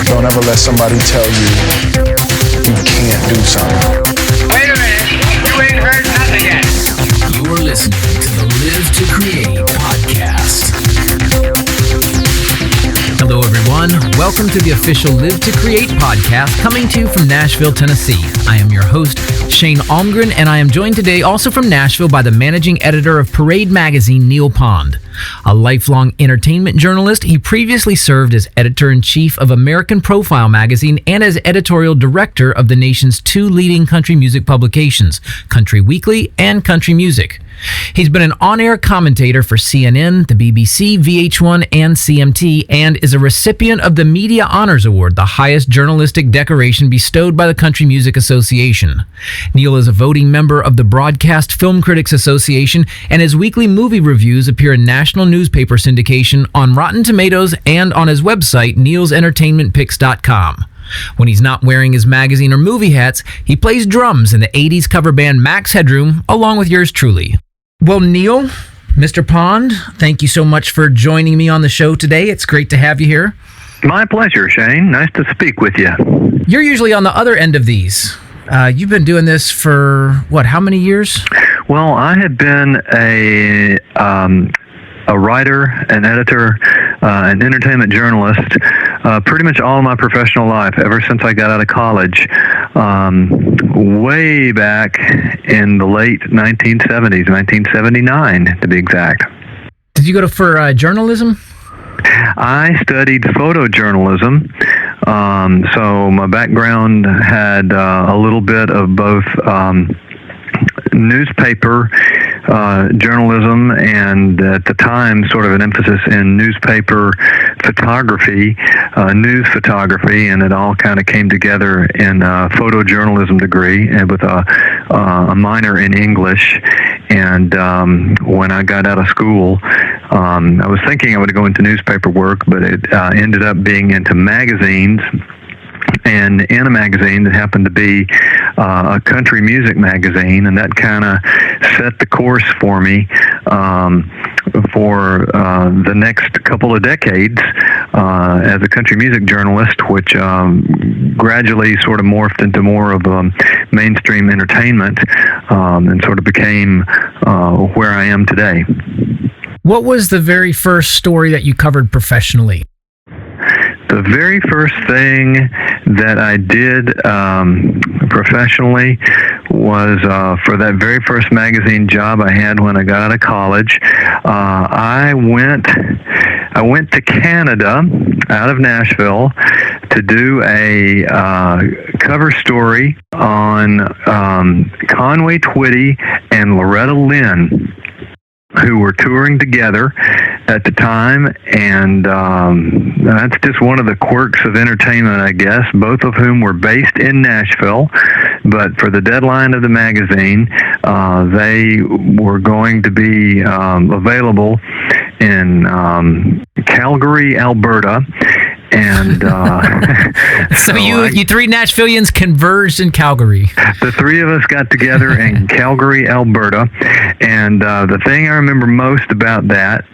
Don't ever let somebody tell you you can't do something. Wait a minute, you ain't heard nothing yet. You're listening to the Live to Create podcast. Hello, everyone. Welcome to the official Live to Create podcast, coming to you from Nashville, Tennessee. I am your host, Shane Almgren, and I am joined today also from Nashville by the managing editor of Parade magazine, Neil Pond. A lifelong entertainment journalist, he previously served as editor-in-chief of American Profile magazine and as editorial director of the nation's two leading country music publications, Country Weekly and Country Music. He's been an on-air commentator for CNN, the BBC, VH1, and CMT, and is a recipient of the Media Honors Award, the highest journalistic decoration bestowed by the Country Music Association. Neil is a voting member of the Broadcast Film Critics Association, and his weekly movie reviews appear in national newspaper syndication on Rotten Tomatoes and on his website, neilsentertainmentpicks.com. When he's not wearing his magazine or movie hats, he plays drums in the 80s cover band Max Headroom, along with yours truly. Well, Neil, Mr. Pond, thank you so much for joining me on the show today. It's great to have you here. My pleasure, Shane. Nice to speak with you. You're usually on the other end of these. You've been doing this for, how many years? Well, I have been a writer, an editor, an entertainment journalist, pretty much all my professional life, ever since I got out of college, way back in the late 1970s, 1979 to be exact. Did you go for journalism? I studied photojournalism, so my background had a little bit of both newspaper journalism and at the time sort of an emphasis in newspaper photography, news photography, and it all kind of came together in a photojournalism degree and with a minor in English. And when I got out of school, I was thinking I would go into newspaper work, but it ended up being into magazines. And in a magazine that happened to be a country music magazine, and that kind of set the course for me for the next couple of decades as a country music journalist, which gradually sort of morphed into more of mainstream entertainment and sort of became where I am today. What was the very first story that you covered professionally? The very first thing that I did professionally was for that very first magazine job I had when I got out of college. I went to Canada, out of Nashville, to do a cover story on Conway Twitty and Loretta Lynn, who were touring together at the time, and that's just one of the quirks of entertainment, I guess, both of whom were based in Nashville, but for the deadline of the magazine, they were going to be available in Calgary, Alberta, and so you three Nashvillians converged in Calgary. The three of us got together in Calgary, Alberta, and the thing I remember most about that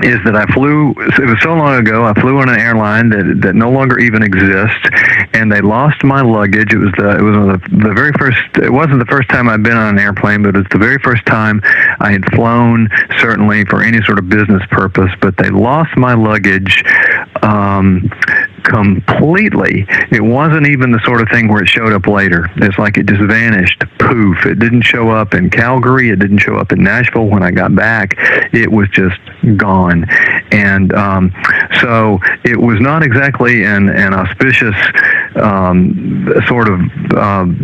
is that I flew, it was so long ago, I flew on an airline that no longer even exists, and they lost my luggage. It wasn't the first time I'd been on an airplane, but it was the very first time I had flown, certainly for any sort of business purpose, but they lost my luggage completely. It wasn't even the sort of thing where it showed up later. It's like it just vanished. Poof. It didn't show up in Calgary. It didn't show up in Nashville when I got back. It was just gone. And so it was not exactly an auspicious sort of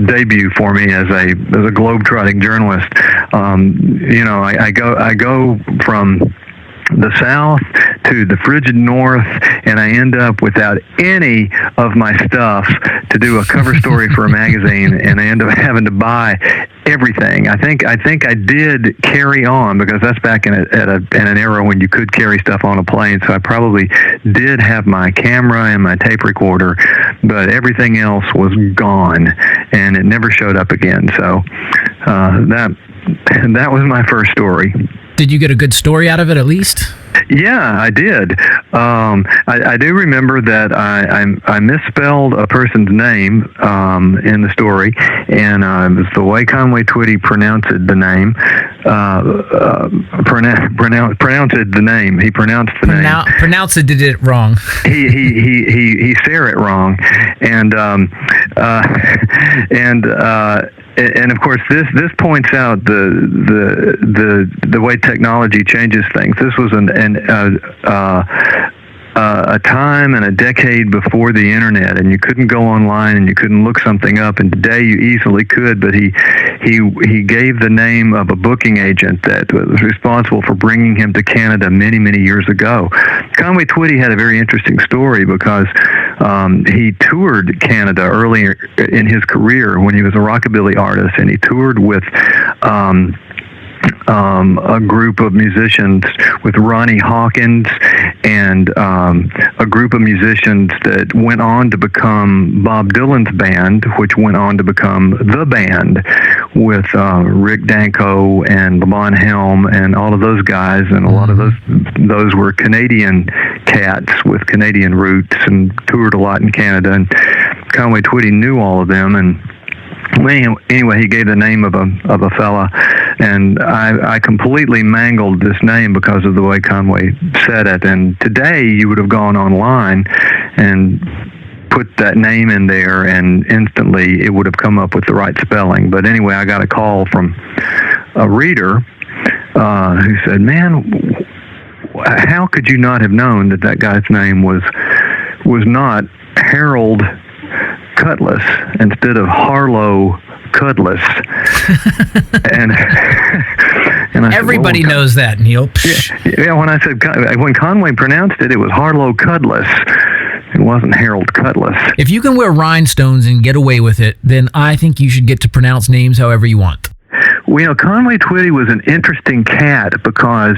debut for me as a globe-trotting journalist. I go from the South to the frigid North, and I end up without any of my stuff to do a cover story for a magazine, and I end up having to buy everything. I think I did carry on, because that's back in an era when you could carry stuff on a plane, so I probably did have my camera and my tape recorder, but everything else was gone, and it never showed up again. So that was my first story. Did you get a good story out of it at least? Yeah, I did. I do remember that I misspelled a person's name in the story, and it was the way Conway Twitty pronounced the name. Pronounced the name. He pronounced the name. Pronounced it, did it wrong. He said it wrong, and of course this points out the way technology changes things. This was a time and a decade before the internet, and you couldn't go online and you couldn't look something up, and today you easily could. But he gave the name of a booking agent that was responsible for bringing him to Canada many years ago. Conway Twitty had a very interesting story because he toured Canada earlier in his career when he was a rockabilly artist, and he toured with a group of musicians with Ronnie Hawkins and a group of musicians that went on to become Bob Dylan's band, which went on to become The Band with Rick Danko and Lamont Helm and all of those guys, and a lot of those were Canadian cats with Canadian roots and toured a lot in Canada, and Conway Twitty knew all of them. And anyway, he gave the name of a fella, and I completely mangled this name because of the way Conway said it. And today you would have gone online and put that name in there, and instantly it would have come up with the right spelling. But anyway, I got a call from a reader who said, "Man, how could you not have known that guy's name was not Harold Cutlass instead of Harlow Cutlass?" and I everybody said, knows that, Neil. Yeah, when Conway pronounced it, it was Harlow Cutlass. It wasn't Harold Cutlass. If you can wear rhinestones and get away with it, then I think you should get to pronounce names however you want. Well, Conway Twitty was an interesting cat because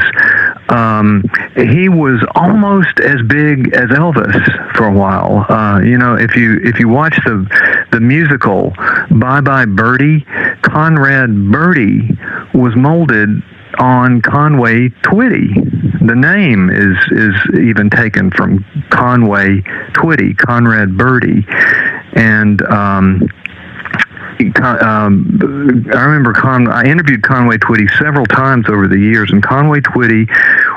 he was almost as big as Elvis for a while. If you watch the musical Bye Bye Birdie, Conrad Birdie was molded on Conway Twitty. The name is even taken from Conway Twitty, Conrad Birdie, and I remember I interviewed Conway Twitty several times over the years, and Conway Twitty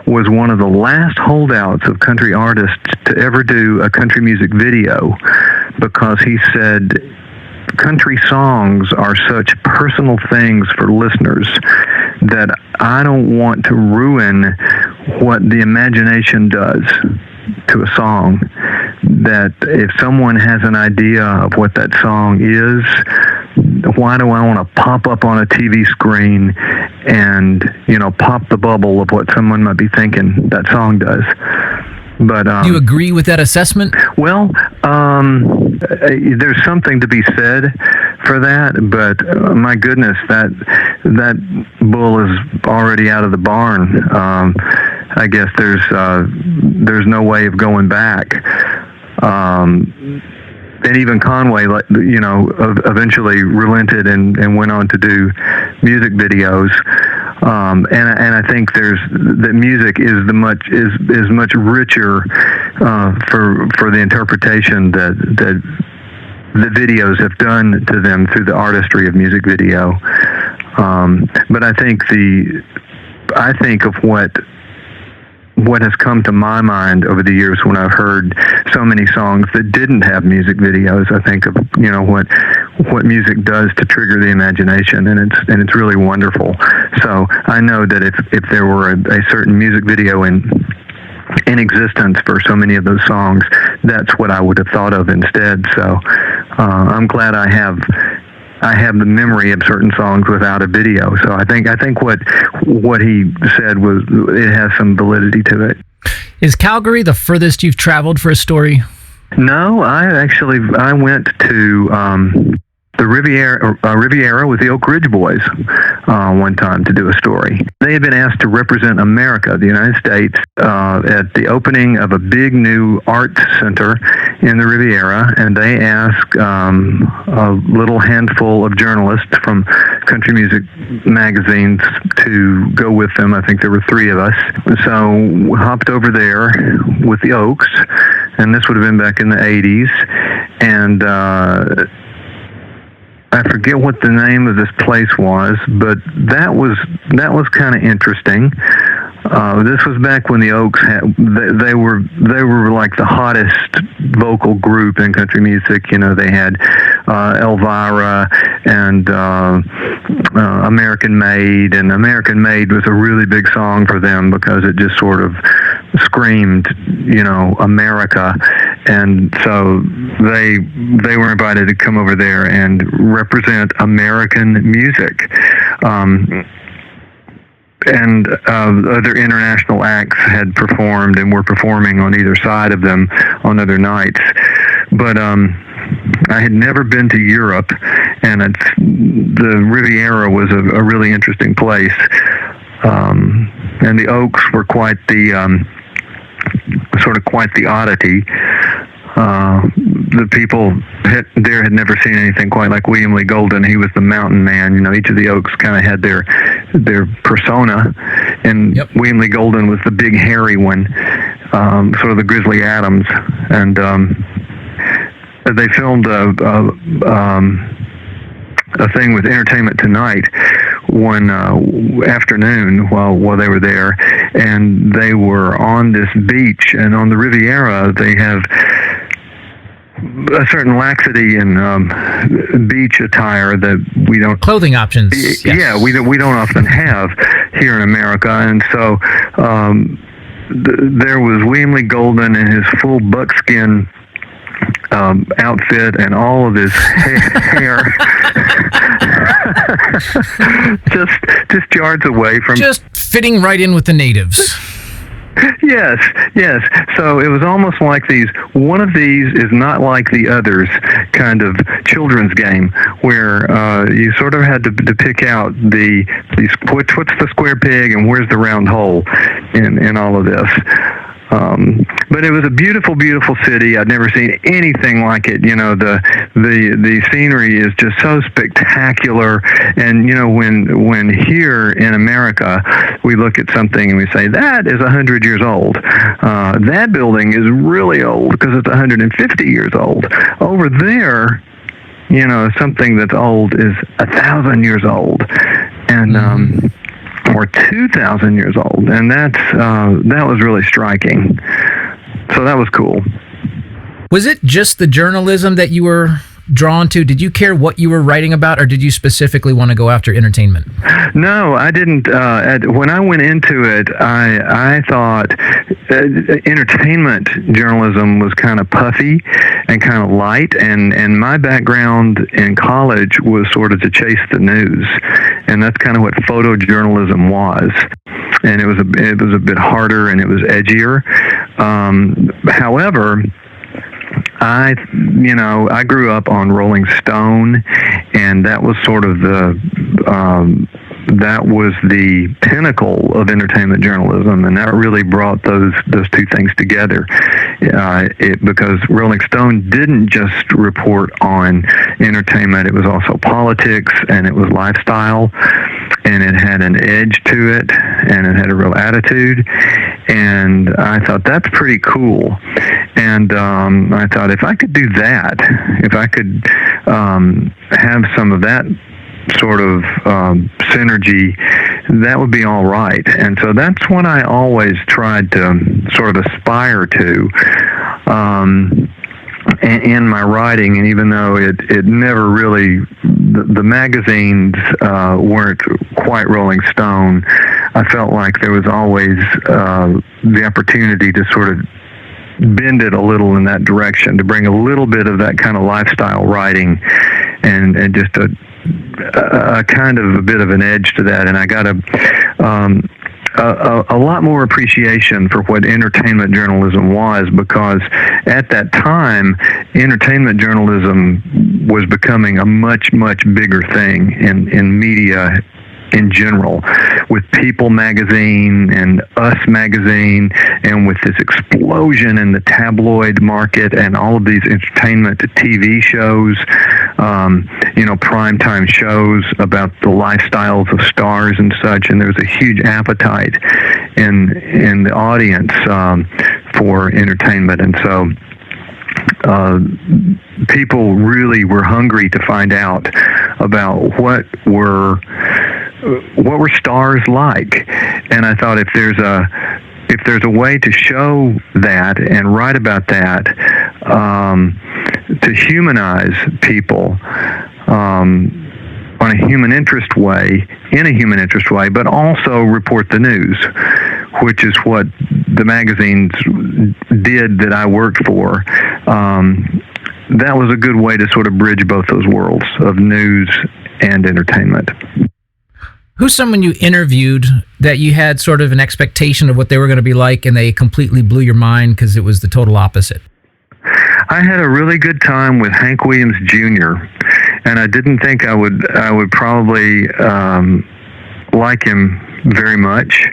was one of the last holdouts of country artists to ever do a country music video, because he said country songs are such personal things for listeners that I don't want to ruin what the imagination does to a song. That if someone has an idea of what that song is, why do I want to pop up on a TV screen and, pop the bubble of what someone might be thinking that song does? But do you agree with that assessment? Well, there's something to be said for that, but my goodness, that bull is already out of the barn. I guess there's no way of going back. And even Conway, eventually relented and went on to do music videos. And I think that music is much richer for the interpretation that the videos have done to them through the artistry of music video. But I think of what has come to my mind over the years when I've heard so many songs that didn't have music videos. I think of what music does to trigger the imagination, and it's really wonderful. So I know that if there were a certain music video in existence for so many of those songs, that's what I would have thought of instead. So I'm glad I have the memory of certain songs without a video. So I think what he said it has some validity to it. Is Calgary the furthest you've traveled for a story? No, I went to the the Riviera with the Oak Ridge Boys one time to do a story. They had been asked to represent America, the United States, at the opening of a big new art center in the Riviera, and they asked a little handful of journalists from country music magazines to go with them. I think there were 3 of us. So we hopped over there with the Oaks, and this would have been back in the 80s, and I forget what the name of this place was, but that was kind of interesting. This was back when the Oaks they were like the hottest vocal group in country music. You know, they had Elvira and American Made, and American Made was a really big song for them because it just sort of screamed, you know, America. And so they were invited to come over there and represent American music. And other international acts had performed and were performing on either side of them on other nights. But I had never been to Europe, and the Riviera was a really interesting place. And the Oaks were quite the oddity. The people there had never seen anything quite like William Lee Golden. He was the mountain man. You know, each of the Oaks kind of had their persona, and yep. William Lee Golden was the big hairy one, sort of the Grizzly Adams. And they filmed a thing with Entertainment Tonight one afternoon while they were there, and they were on this beach, and on the Riviera they have a certain laxity in beach attire that we don't, clothing options. Yeah, we don't often have here in America, and so there was William Lee Golden in his full buckskin outfit and all of his hair just yards away from, just fitting right in with the natives. Yes. So it was almost like one of these is not like the others kind of children's game, where you sort of had to pick out what's the square peg and where's the round hole in all of this. But it was a beautiful, beautiful city. I'd never seen anything like it. You know, the scenery is just so spectacular. And, you know, when here in America we look at something and we say, that is 100 years old. That building is really old because it's 150 years old. Over there, you know, something that's old is 1,000 years old. And, or 2,000 years old, and that was really striking. So that was cool. Was it just the journalism that you were drawn to? Did you care what you were writing about, or did you specifically want to go after entertainment? No, I didn't. When I went into it, I thought entertainment journalism was kind of puffy and kind of light, and my background in college was sort of to chase the news, and that's kind of what photojournalism was. And it was a bit harder, and it was edgier. However, I grew up on Rolling Stone, and that was sort of the pinnacle of entertainment journalism, and that really brought those two things together. Because Rolling Stone didn't just report on entertainment; it was also politics, and it was lifestyle, and it had an edge to it, and it had a real attitude. And I thought, that's pretty cool. And I thought, if I could do that, if I could have some of that sort of synergy, that would be all right. And so that's what I always tried to sort of aspire to in my writing. And even though it never really, the magazines weren't quite Rolling Stone, I felt like there was always the opportunity to sort of bend it a little in that direction, to bring a little bit of that kind of lifestyle writing and just a kind of a bit of an edge to that. And I got a lot more appreciation for what entertainment journalism was, because at that time, entertainment journalism was becoming a much, much bigger thing in media in general, with People magazine and Us magazine, and with this explosion in the tabloid market and all of these entertainment TV shows, primetime shows about the lifestyles of stars and such, and there was a huge appetite in the audience for entertainment, and so people really were hungry to find out about what were stars like. And I thought, if there's a way to show that and write about that, to humanize people on a human interest way, in a human interest way, but also report the news, which is what the magazines did that I worked for. That was a good way to sort of bridge both those worlds of news and entertainment. Who's someone you interviewed that you had sort of an expectation of what they were going to be like, and they completely blew your mind because it was the total opposite? I had a really good time with Hank Williams Jr., and I didn't think I would probably like him very much,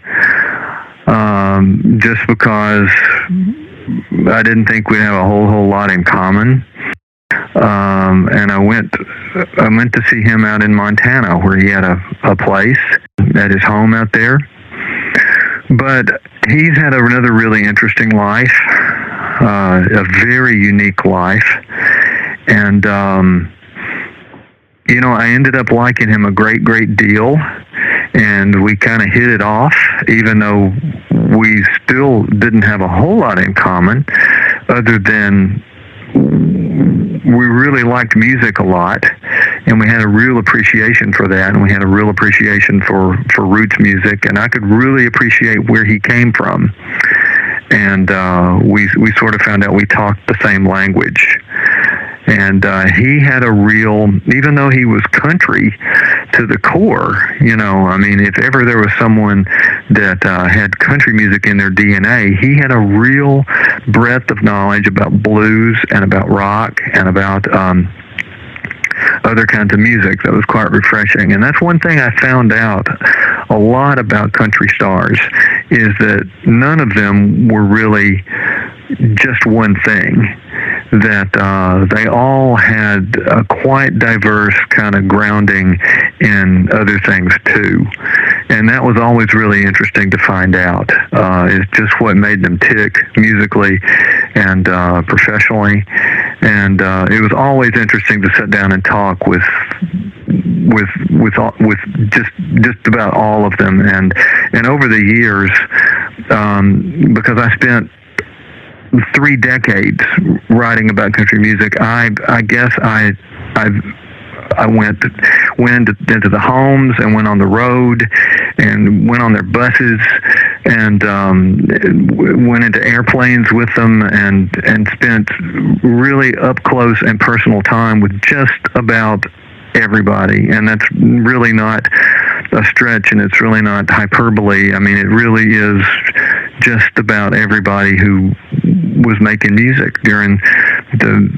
just because I didn't think we'd have a whole lot in common. And I went to see him out in Montana, where he had a place at his home out there. But he's had another really interesting life, a very unique life. And, I ended up liking him a great deal. And we kind of hit it off, even though we still didn't have a whole lot in common, other than we really liked music a lot, and we had a real appreciation for that, and we had a real appreciation for roots music, and I could really appreciate where he came from. And we sort of found out we talked the same language. And he had a real, even though he was country to the core, if ever there was someone that had country music in their DNA, he had a real breadth of knowledge about blues and about rock and about other kinds of music that was quite refreshing. And that's one thing I found out a lot about country stars, is that none of them were really just one thing, that they all had a quite diverse kind of grounding in other things too. And that was always really interesting to find out. It's just what made them tick musically and professionally. And it was always interesting to sit down and talk with just about all of them. And over the years, because I spent 3 decades writing about country music, I guess I went into the homes and went on the road and went on their buses and went into airplanes with them and spent really up close and personal time with just about everybody. And that's really not a stretch, and it's really not hyperbole. I mean, it really is just about everybody who was making music during the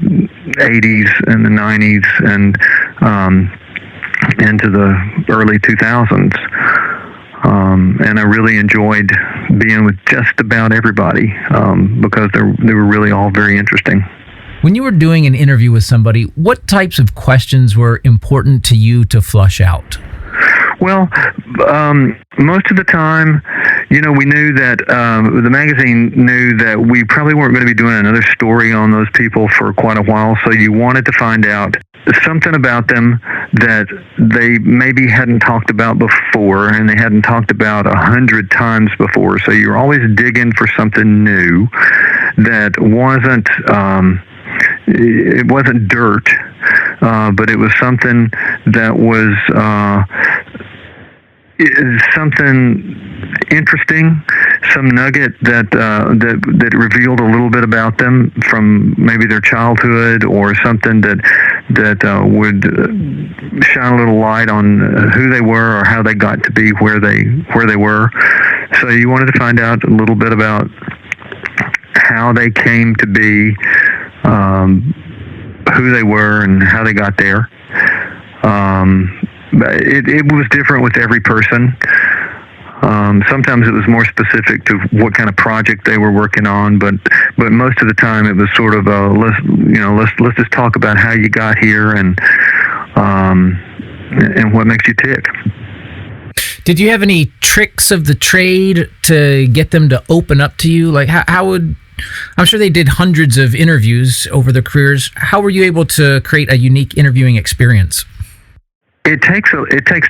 80s and the 90s and into the early 2000s. And I really enjoyed being with just about everybody because they were really all very interesting. When you were doing an interview with somebody, what types of questions were important to you to flush out? Well, most of the time, we knew that the magazine knew that we probably weren't going to be doing another story on those people for quite a while, so you wanted to find out something about them that they maybe hadn't talked about before, and they hadn't talked about 100 times before. So you're always digging for something new that wasn't it wasn't dirt, but it was something that was something interesting, some nugget that revealed a little bit about them from maybe their childhood, or something that would shine a little light on who they were or how they got to be where they were. So you wanted to find out a little bit about how they came to be, who they were, and how they got there. It was different with every person. Sometimes it was more specific to what kind of project they were working on, but most of the time it was sort of let's just talk about how you got here and what makes you tick. Did you have any tricks of the trade to get them to open up to you? Like I'm sure they did hundreds of interviews over their careers. How were you able to create a unique interviewing experience? It takes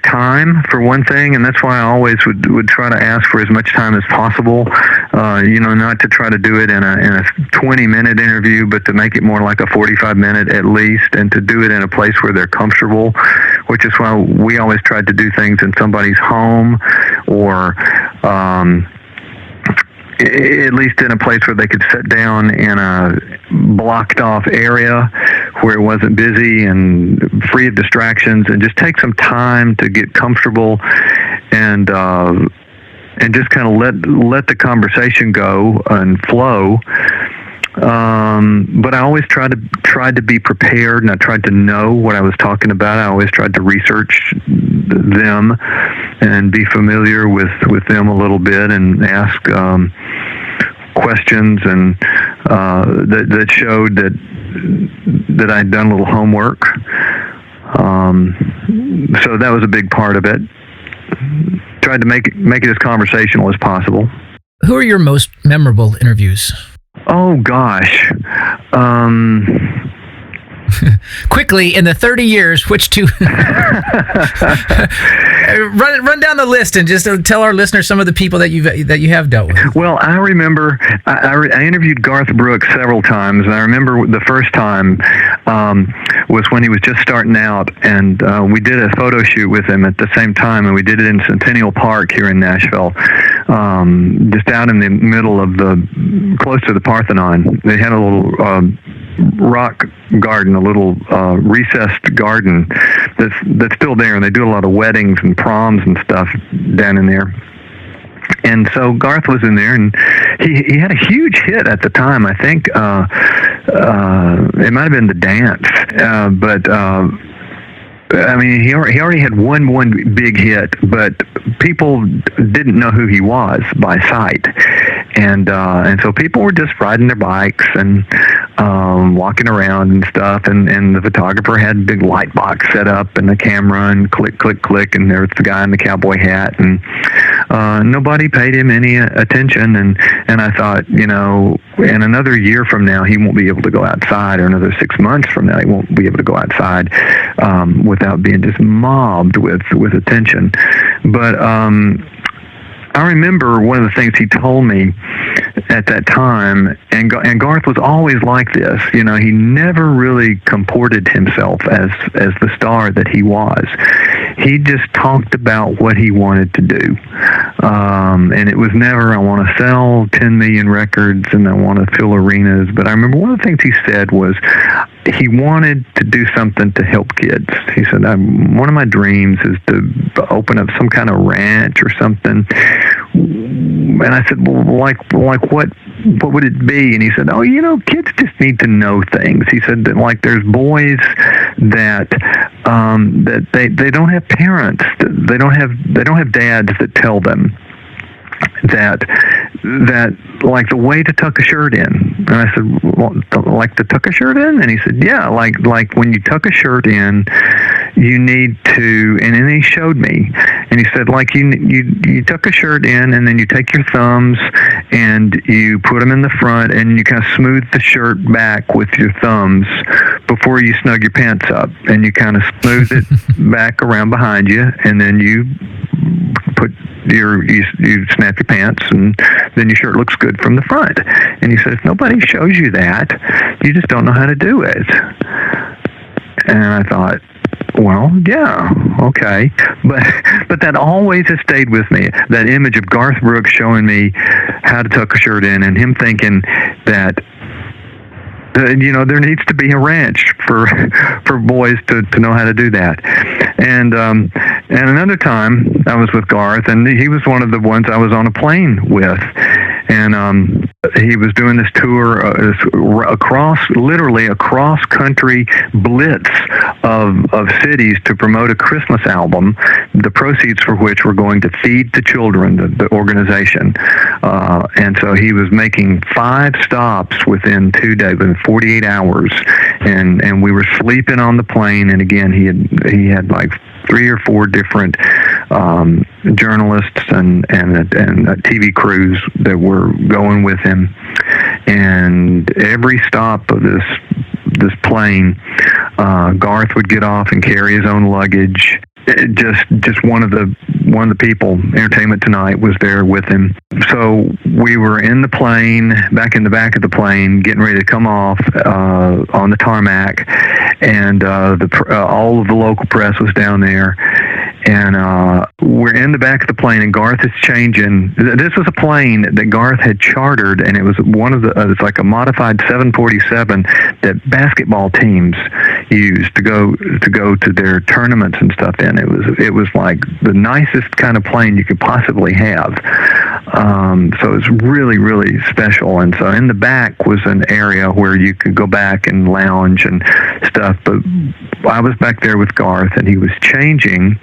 time, for one thing, and that's why I always would try to ask for as much time as possible. Not to try to do it in a 20-minute interview, but to make it more like a 45-minute at least, and to do it in a place where they're comfortable, which is why we always tried to do things in somebody's home or at least in a place where they could sit down in a blocked off area where it wasn't busy and free of distractions, and just take some time to get comfortable and just kind of let the conversation go and flow. But I always tried to be prepared, and I tried to know what I was talking about. I always tried to research them and be familiar with them a little bit, and ask questions and that showed that I'd done a little homework. So that was a big part of it. Tried to make it as conversational as possible. Who are your most memorable interviews? Oh gosh. Quickly, in the 30 years, which two? Run down the list and just tell our listeners some of the people that you have dealt with. Well, I remember I interviewed Garth Brooks several times, and I remember the first time was when he was just starting out, and we did a photo shoot with him at the same time, and we did it in Centennial Park here in Nashville, just out in the middle of close to the Parthenon. They had a little rock garden, a little recessed garden that's still there, and they do a lot of weddings and proms and stuff down in there. And so Garth was in there, and he had a huge hit at the time. I think it might have been The Dance, but I mean, he already had one big hit, but people didn't know who he was by sight, and so people were just riding their bikes and walking around and stuff, and the photographer had a big light box set up and the camera, and click, click, click, and there's the guy in the cowboy hat, and nobody paid him any attention, and I thought, in another year from now, he won't be able to go outside, or another 6 months from now, he won't be able to go outside without being just mobbed with attention. But I remember one of the things he told me at that time, and Garth was always like this. He never really comported himself as the star that he was. He just talked about what he wanted to do, and it was never, I want to sell 10 million records and I want to fill arenas. But I remember one of the things he said was he wanted to do something to help kids. He said, one of my dreams is to open up some kind of ranch or something. And I said, well, like what would it be? And he said, kids just need to know things. He said that, like, there's boys that they don't have parents, they don't have dads that tell them that like the way to tuck a shirt in. And I said, well, like to tuck a shirt in? And he said, yeah, like when you tuck a shirt in, you need to, and then he showed me, and he said, like you tuck a shirt in, and then you take your thumbs and you put them in the front, and you kind of smooth the shirt back with your thumbs before you snug your pants up, and you kind of smooth it back around behind you, and then you put you snap your pants, and then your shirt looks good from the front. And he said, if nobody shows you that, you just don't know how to do it. And I thought, well, yeah, okay. But that always has stayed with me, that image of Garth Brooks showing me how to tuck a shirt in, and him thinking that there needs to be a ranch for boys to know how to do that. And And another time, I was with Garth, and he was one of the ones I was on a plane with. And he was doing this tour literally a cross-country blitz of cities to promote a Christmas album, the proceeds for which were going to feed the children, the organization. And so he was making 5 stops within 2 days, within 48 hours. And we were sleeping on the plane, and again, he had like 3 or 4 different journalists and TV crews that were going with him. And every stop of this plane, Garth would get off and carry his own luggage. Just one of the people, Entertainment Tonight, was there with him. So we were in the plane, back in the back of the plane, getting ready to come off on the tarmac, and all of the local press was down there. And we're in the back of the plane, and Garth is changing. This was a plane that Garth had chartered, and it was one of it's like a modified 747 that basketball teams used to go to their tournaments and stuff in. It was like the nicest kind of plane you could possibly have. So it was really, really special. And so in the back was an area where you could go back and lounge and stuff. But I was back there with Garth, and he was changing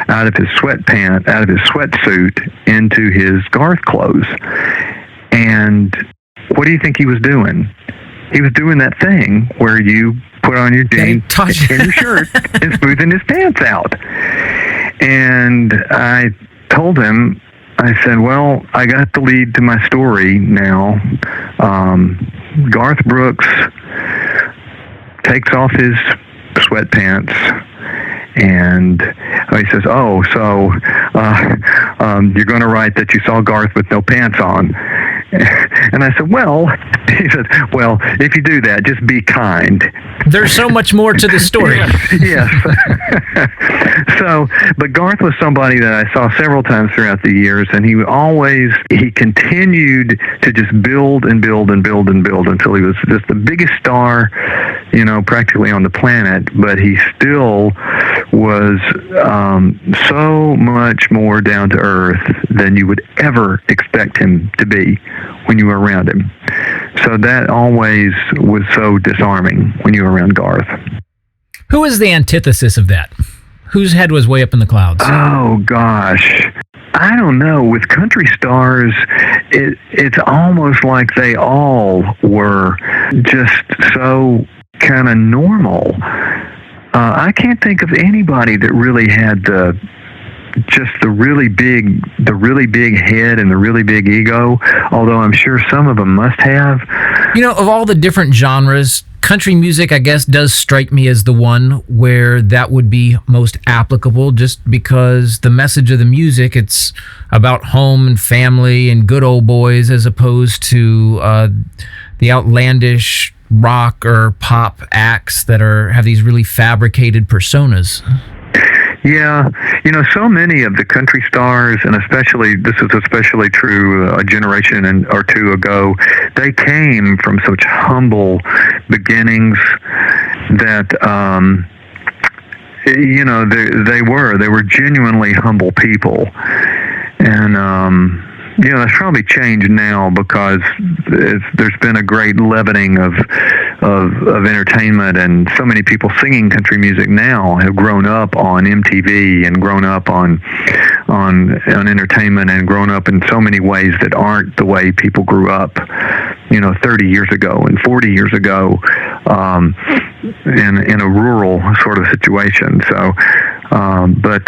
out of his sweatsuit into his Garth clothes. And what do you think he was doing? He was doing that thing where you put on your jeans and your shirt and smoothing his pants out. And I told him, I said, well, I got the lead to my story now. Garth Brooks takes off his sweatpants, and he says, oh, so you're going to write that you saw Garth with no pants on. And I said, well, he said, well, if you do that, just be kind. There's so much more to the story. Yes. So, but Garth was somebody that I saw several times throughout the years, and he continued to just build and build and build and build until he was just the biggest star, practically on the planet. But he still was so much more down to earth than you would ever expect him to be when you were around him. So that always was so disarming when you were around Garth. Who is the antithesis of that? Whose head was way up in the clouds? Oh, gosh. I don't know. With country stars, it's almost like they all were just so kind of normal. I can't think of anybody that really had the really big head and the really big ego, although I'm sure some of them must have. Of all the different genres, country music, I guess, does strike me as the one where that would be most applicable, just because the message of the music, it's about home and family and good old boys, as opposed to the outlandish rock or pop acts that have these really fabricated personas. Yeah, so many of the country stars, and this is especially true a generation or two ago, they came from such humble beginnings that, they were genuinely humble people. And, that's probably changed now because there's been a great leavening of entertainment, and so many people singing country music now have grown up on MTV and grown up on entertainment and grown up in so many ways that aren't the way people grew up, 30 years ago and 40 years ago, in a rural sort of situation. So, but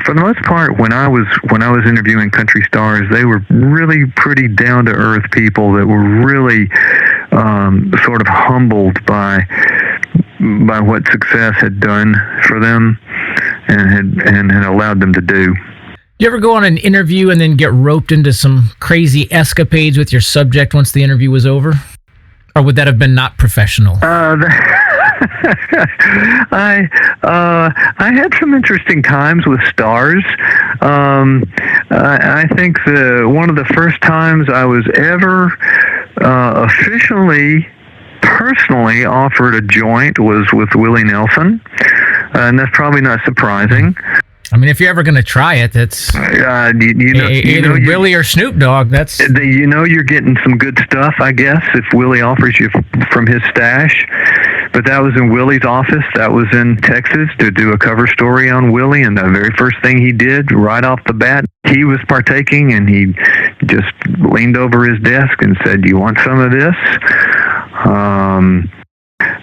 for the most part, when I was interviewing country stars, they were really pretty down to earth people that were really sort of humbled by what success had done for them and had allowed them to do. You ever go on an interview and then get roped into some crazy escapades with your subject once the interview was over? Or would that have been not professional? I had some interesting times with stars. I think one of the first times I was ever personally offered a joint was with Willie Nelson, and that's probably not surprising. I mean, if you're ever going to try it, that's either Willie or Snoop Dogg. That's you're getting some good stuff, I guess, if Willie offers you from his stash. But that was in Willie's office. That was in Texas to do a cover story on Willie, and the very first thing he did right off the bat, he was partaking, and he just leaned over his desk and said, "You want some of this?"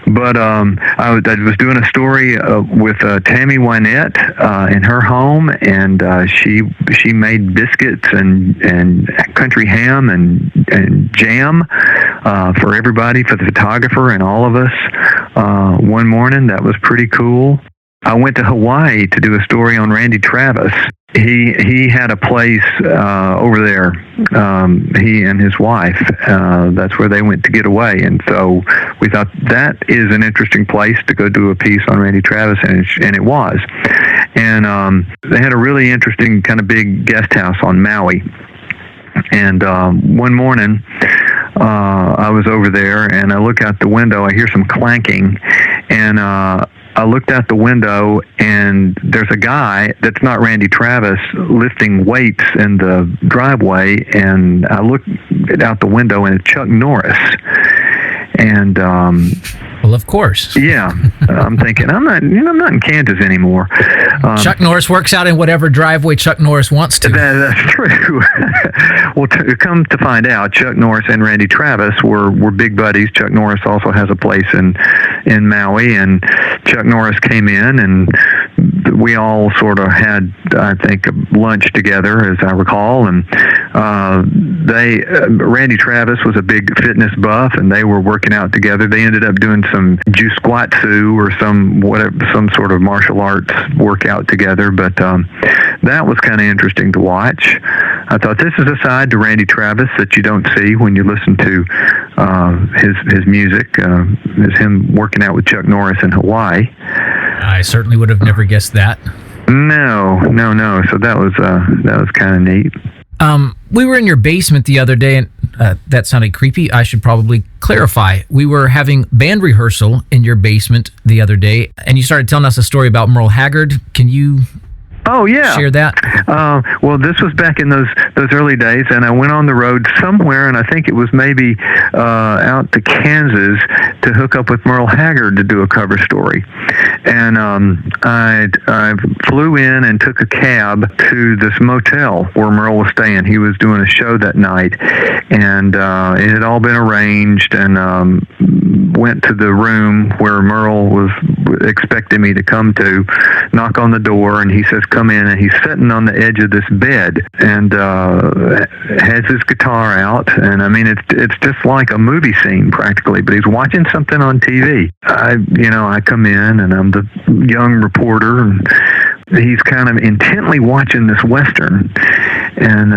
But I was doing a story with Tammy Wynette in her home, and she made biscuits and country ham and jam for everybody, for the photographer and all of us one morning. That was pretty cool. I went to Hawaii to do a story on Randy Travis. He had a place over there. He and his wife. That's where they went to get away, and so we thought that is an interesting place to go do a piece on Randy Travis, and it was. And they had a really interesting kind of big guest house on Maui. And one morning, I was over there, and I look out the window. I hear some clanking, and I looked out the window, and there's a guy that's not Randy Travis lifting weights in the driveway, and I looked out the window, and it's Chuck Norris. And well, of course. Yeah, I'm thinking I'm not in Kansas anymore. Chuck Norris works out in whatever driveway Chuck Norris wants to. That's true. Well, to come to find out, Chuck Norris and Randy Travis were big buddies. Chuck Norris also has a place in Maui, and Chuck Norris came in, and we all sort of had, I think, lunch together, as I recall. And Randy Travis was a big fitness buff, and they were working out together. They ended up doing some jiu-squatsu or some sort of martial arts workout together. But that was kind of interesting to watch. I thought this is a side to Randy Travis that you don't see when you listen to his music. Is him working out with Chuck Norris in Hawaii. I certainly would have never guessed that. No. So that was kind of neat. We were in your basement the other day, and that sounded creepy. I should probably clarify. We were having band rehearsal in your basement the other day, and you started telling us a story about Merle Haggard. Can you share that? Well, this was back in those early days, and I went on the road somewhere, and I think it was maybe out to Kansas to hook up with Merle Haggard to do a cover story. And I flew in and took a cab to this motel where Merle was staying. He was doing a show that night, and it had all been arranged, and went to the room where Merle was expecting me to come to, knock on the door, and he says, "Come in," and he's sitting on the edge of this bed and has his guitar out, and I mean it's just like a movie scene practically, but he's watching something on TV. I come in, and I'm the young reporter, and he's kind of intently watching this Western, and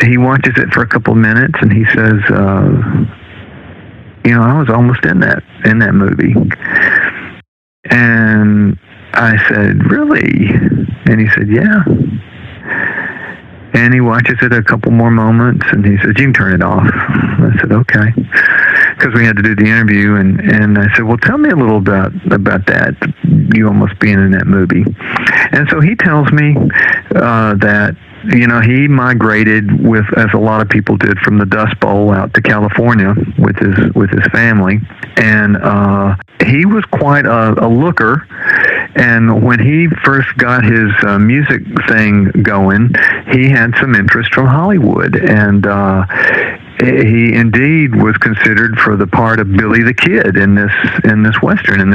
he watches it for a couple of minutes, and he says, I was almost in that movie. And I said, "Really?" And he said, "Yeah." And he watches it a couple more moments, and he said, "You can turn it off." I said, "Okay," because we had to do the interview. And I said, "Well, tell me a little about that, you almost being in that movie." And so he tells me that he migrated as a lot of people did, from the Dust Bowl out to California with his family, and he was quite a looker. And when he first got his music thing going, he had some interest from Hollywood, and he indeed was considered for the part of Billy the Kid in this Western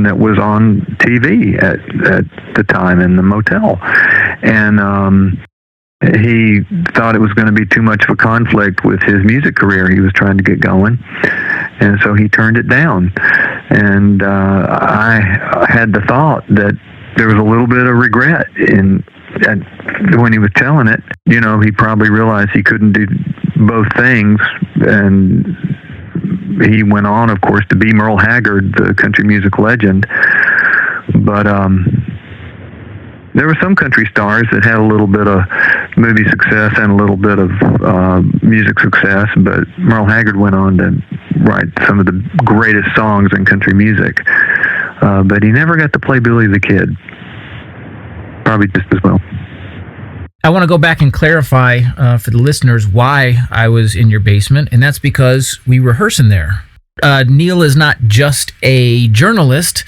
that was on TV at the time in the motel. And he thought it was going to be too much of a conflict with his music career he was trying to get going, and so he turned it down. And I had the thought that there was a little bit of regret when he was telling it. He probably realized he couldn't do both things, and he went on, of course, to be Merle Haggard, the country music legend. But there were some country stars that had a little bit of movie success and a little bit of music success, but Merle Haggard went on to write some of the greatest songs in country music. But he never got to play Billy the Kid. probably just as well. I want to go back and clarify for the listeners why I was in your basement, and that's because we rehearse in there. Neil is not just a journalist.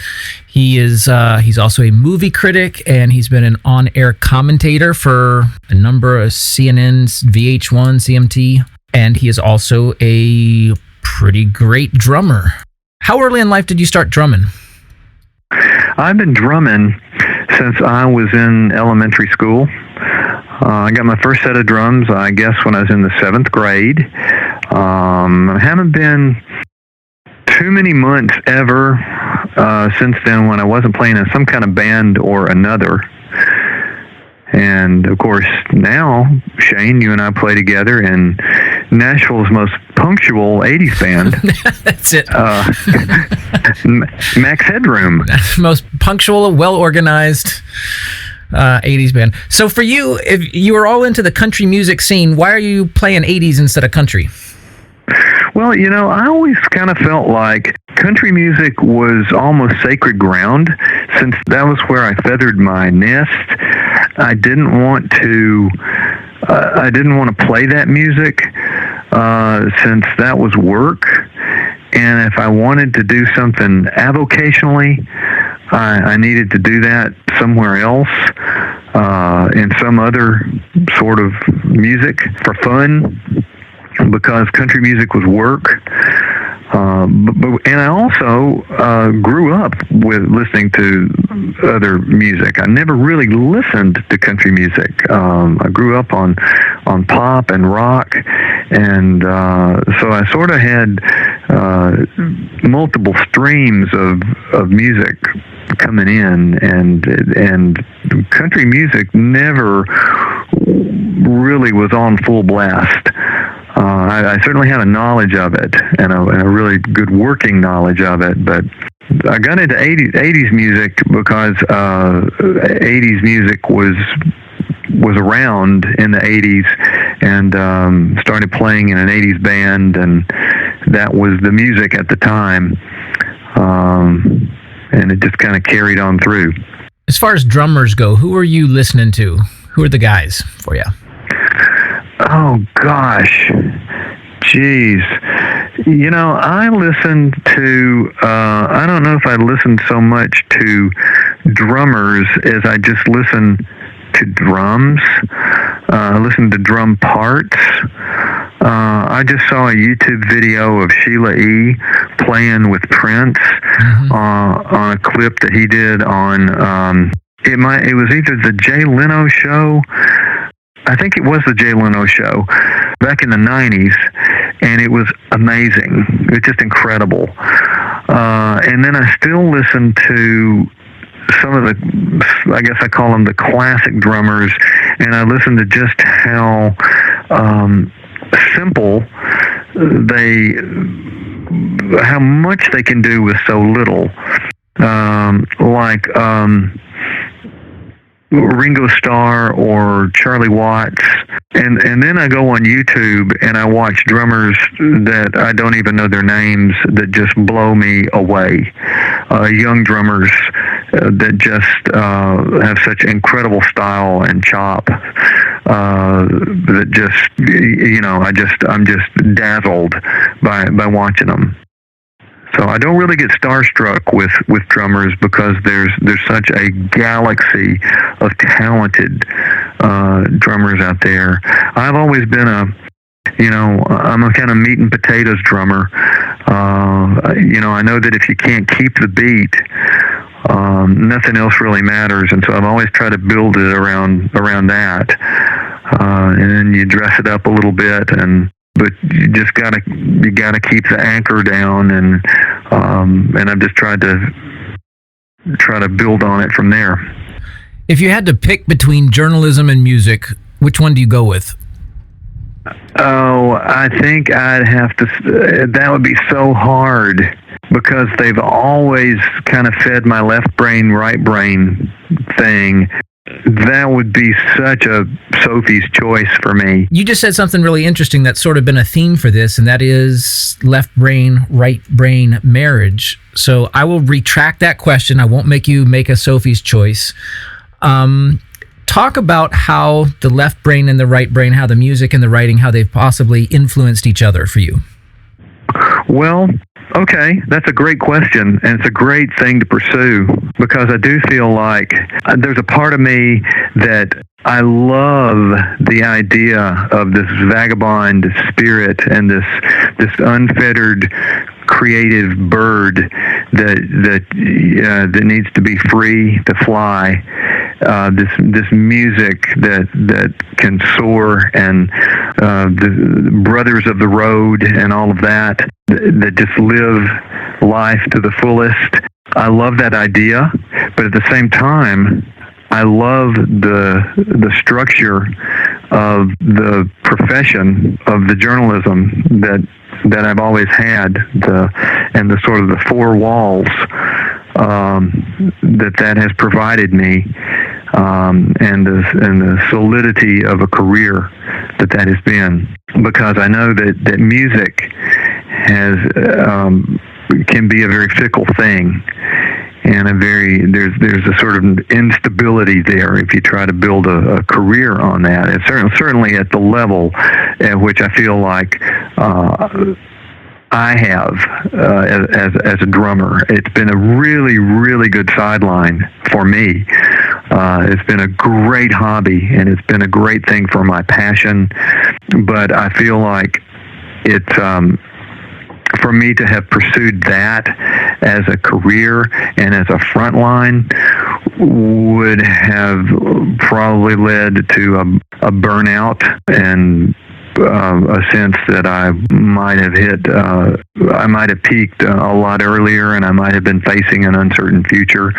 He's also a movie critic, and he's been an on-air commentator for a number of CNN's, VH1, CMT, and he is also a pretty great drummer. How early in life did you start drumming? I've been drumming since I was in elementary school. I got my first set of drums, I guess, when I was in the 7th grade. I haven't been too many months ever since then when I wasn't playing in some kind of band or another. And, of course, now, Shane, you and I play together in Nashville's most punctual 80s band. That's it. Max Headroom. Most punctual, well-organized 80s band. So for you, if you were all into the country music scene, why are you playing 80s instead of country? Well, I always kind of felt like country music was almost sacred ground, since that was where I feathered my nest. I didn't want to play that music since that was work. And if I wanted to do something avocationally, I needed to do that somewhere else, in some other sort of music for fun, because country music was work. And I also grew up with listening to other music. I never really listened to country music. I grew up on pop and rock, and so I sort of had multiple streams of music coming in, and country music never really was on full blast. I certainly had a knowledge of it, and a really good working knowledge of it, but I got into 80s music because 80s music was around in the 80s, and started playing in an 80s band, and that was the music at the time, and it just kind of carried on through. As far as drummers go, who are you listening to? Who are the guys for you? Oh, gosh. Jeez. I listened to, I don't know if I listened so much to drummers as I just listened to drums. I listened to drum parts. I just saw a YouTube video of Sheila E. playing with Prince on a clip that he did on, it was either the Jay Leno show. I think it was the Jay Leno show back in the 90s, and it was amazing. It was just incredible. And then I still listen to some of the, I guess I call them the classic drummers, and I listen to just how simple how much they can do with so little. Like Ringo Starr or Charlie Watts, and then I go on YouTube and I watch drummers that I don't even know their names that just blow me away. Young drummers that just have such incredible style and chop that just I'm just dazzled by watching them. So I don't really get starstruck with drummers because there's such a galaxy of talented drummers out there. I've always been I'm a kind of meat and potatoes drummer. I know that if you can't keep the beat, nothing else really matters, and so I've always tried to build it around that. And then you dress it up a little bit, but you just gotta keep the anchor down, and I've just tried to build on it from there. If you had to pick between journalism and music, which one do you go with? Oh, I think I'd have to. That would be so hard because they've always kind of fed my left brain, right brain thing. That would be such a Sophie's choice for me. You just said something really interesting that's sort of been a theme for this, and that is left brain, right brain marriage. So I will retract that question. I won't make you make a Sophie's choice. talk about how the left brain and the right brain, how the music and the writing, how they've possibly influenced each other for you. Well, okay, that's a great question, and it's a great thing to pursue, because I do feel like there's a part of me that I love the idea of this vagabond spirit and this unfettered creative bird that needs to be free to fly. This music that can soar, and the brothers of the road and all of that just live life to the fullest. I love that idea, but at the same time, I love the structure of the profession of the journalism that I've always had, and the sort of the four walls that has provided me, and the solidity of a career that has been, because I know that music can be a very fickle thing, and there's a sort of instability there if you try to build a career on that. It's certainly at the level at which I feel like I have as a drummer. It's been a really, really good sideline for me. It's been a great hobby, and it's been a great thing for my passion. But I feel like it's for me to have pursued that as a career and as a front line would have probably led to a burnout, and a sense that I might have peaked a lot earlier, and I might have been facing an uncertain future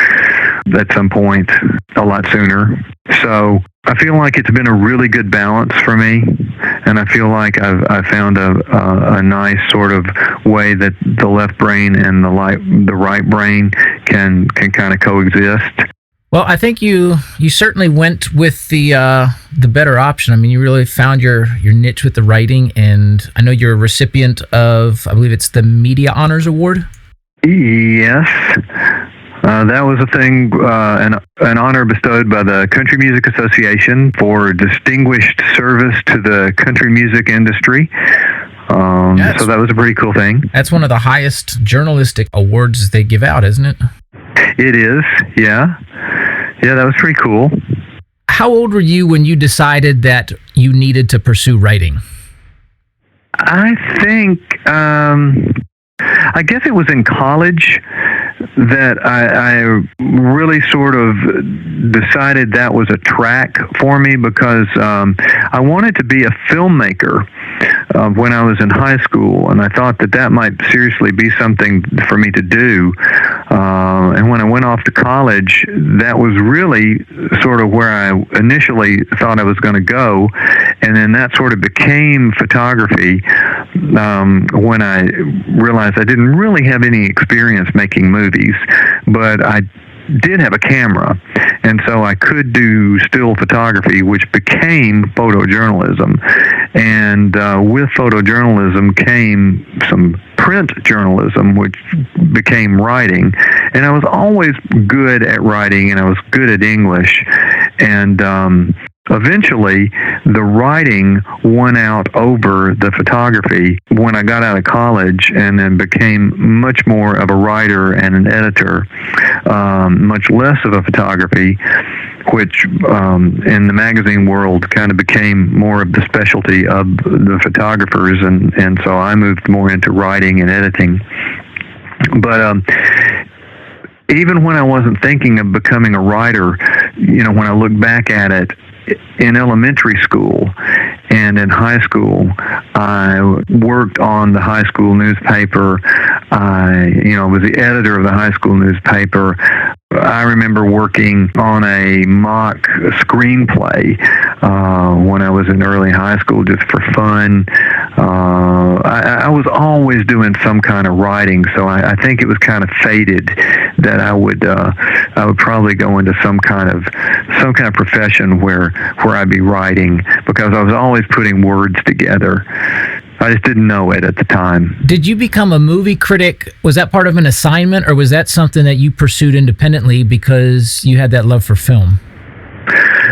at some point a lot sooner. So I feel like it's been a really good balance for me, and I feel like I've found a nice sort of way that the left brain and the right brain can kind of coexist. Well, I think you certainly went with the better option. I mean, you really found your niche with the writing, and I know you're a recipient of, I believe it's the Media Honors Award. Yes, that was a thing, an honor bestowed by the Country Music Association for distinguished service to the country music industry. So that was a pretty cool thing. That's one of the highest journalistic awards they give out, isn't it? It is, yeah. Yeah, that was pretty cool. How old were you when you decided that you needed to pursue writing? I think, I guess it was in college that I really sort of decided that was a track for me, because I wanted to be a filmmaker when I was in high school, and I thought that might seriously be something for me to do. And when I went off to college, that was really sort of where I initially thought I was going to go, and then that sort of became photography when I realized I didn't really have any experience making movies, but I did have a camera, and so I could do still photography, which became photojournalism. And with photojournalism came some print journalism, which became writing. And I was always good at writing, and I was good at English. And eventually, the writing won out over the photography when I got out of college, and then became much more of a writer and an editor, much less of a photography, which in the magazine world kind of became more of the specialty of the photographers, and so I moved more into writing and editing. But even when I wasn't thinking of becoming a writer, when I look back at it, in elementary school and in high school, I worked on the high school newspaper. I was the editor of the high school newspaper. I remember working on a mock screenplay when I was in early high school, just for fun. I was always doing some kind of writing, so I think it was kind of fated that I would probably go into some kind of profession where I'd be writing, because I was always putting words together. I just didn't know it at the time. Did you become a movie critic? Was that part of an assignment, or was that something that you pursued independently because you had that love for film?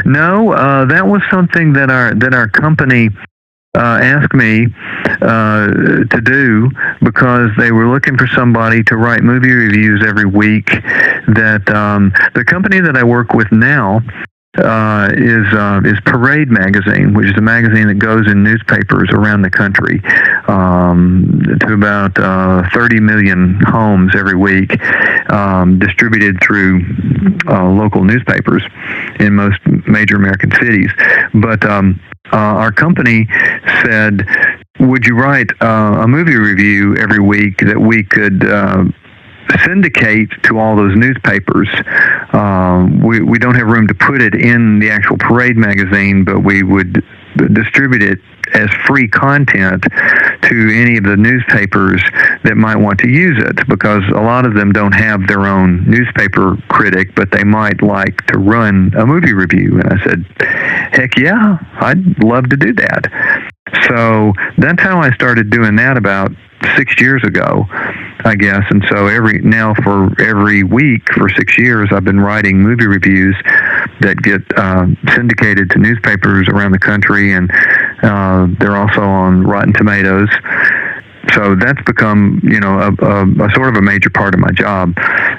No, that was something that our company asked me to do because they were looking for somebody to write movie reviews every week. That the company that I work with now is Parade magazine, which is a magazine that goes in newspapers around the country to about 30 million homes every week, distributed through local newspapers in most major American cities. But our company said, would you write a movie review every week that we could syndicate to all those newspapers? We don't have room to put it in the actual Parade magazine, but we would distribute it as free content to any of the newspapers that might want to use it, because a lot of them don't have their own newspaper critic, but they might like to run a movie review. And I said, heck yeah, I'd love to do that. So that's how I started doing that about 6 years ago, I guess. And so for every week for 6 years, I've been writing movie reviews that get syndicated to newspapers around the country, and they're also on Rotten Tomatoes. So that's become, a sort of a major part of my job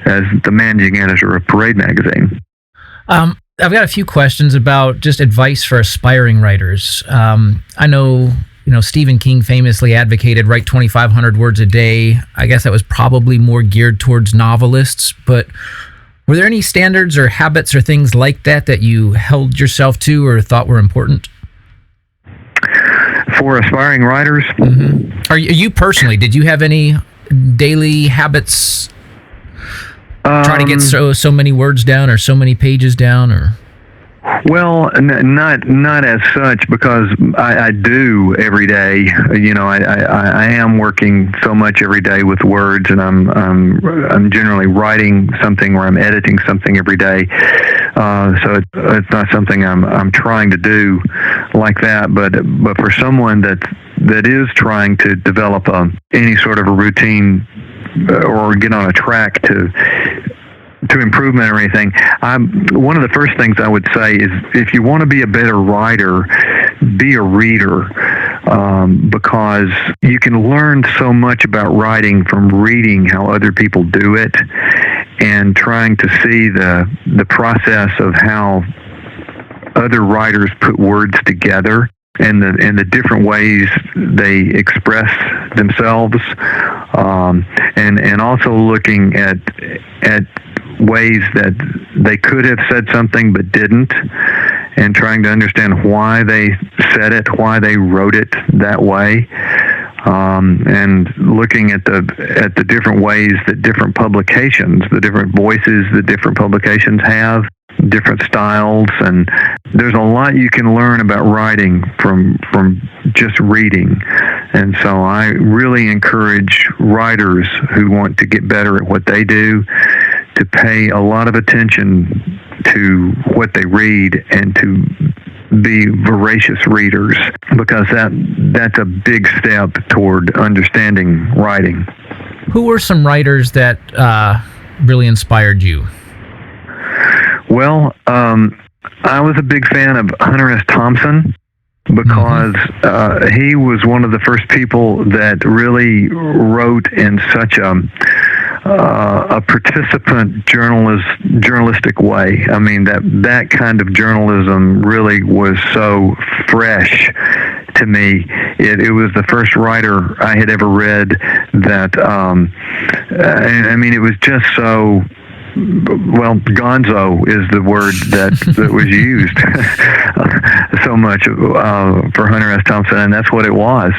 as the managing editor of Parade magazine. I've got a few questions about just advice for aspiring writers. I know, Stephen King famously advocated write 2,500 words a day. I guess that was probably more geared towards novelists, but were there any standards or habits or things like that you held yourself to or thought were important? For aspiring writers? Mm-hmm. Are you personally, did you have any daily habits? Try to get so many words down or so many pages down, or? Well, not as such, because I do every day. I am working so much every day with words, and I'm generally writing something or I'm editing something every day. So it's not something I'm trying to do like that. But for someone that is trying to develop any sort of a routine or get on a track to improvement or anything, one of the first things I would say is, if you want to be a better writer, be a reader, because you can learn so much about writing from reading how other people do it and trying to see the process of how other writers put words together and the different ways they express themselves, and also looking at ways that they could have said something but didn't, and trying to understand why they said it, why they wrote it that way, and looking at the different ways that different publications, the different voices that different publications have, different styles, and there's a lot you can learn about writing from just reading. And so I really encourage writers who want to get better at what they do to pay a lot of attention to what they read and to be voracious readers, because that's a big step toward understanding writing. Who were some writers that really inspired you? Well, I was a big fan of Hunter S. Thompson, because he was one of the first people that really wrote in such a participant journalistic way. I mean, that kind of journalism really was so fresh to me. It was the first writer I had ever read that, it was just so, well, gonzo is the word that was used so much for Hunter S. Thompson, and that's what it was.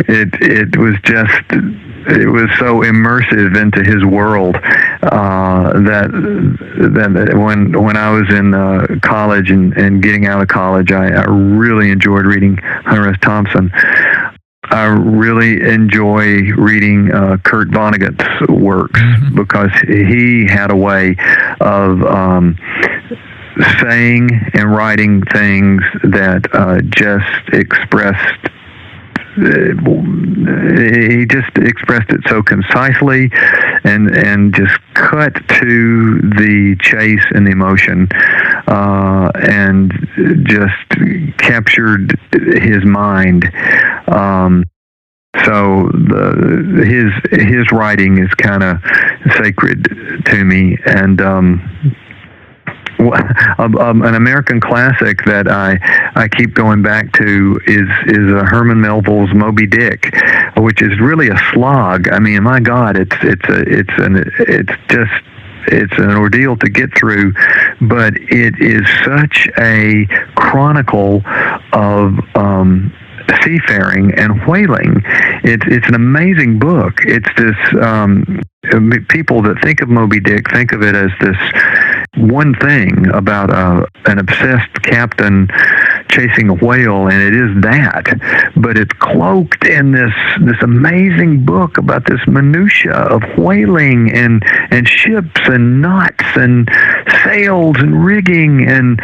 It was just, it was so immersive into his world that when I was in college and getting out of college, I really enjoyed reading Hunter S. Thompson. I really enjoy reading Kurt Vonnegut's works, because he had a way of saying and writing things that just expressed he just expressed it so concisely and just cut to the chase and the emotion, and just captured his mind. So his writing is kind of sacred to me, and an American classic that I keep going back to is Herman Melville's Moby-Dick, which is really a slog. I mean, my God, it's an ordeal to get through, but it is such a chronicle of seafaring and whaling. It's an amazing book. It's this people that think of Moby-Dick think of it as this one thing about an obsessed captain chasing a whale, and it is that, but it's cloaked in this amazing book about this minutia of whaling and ships and knots and sails and rigging and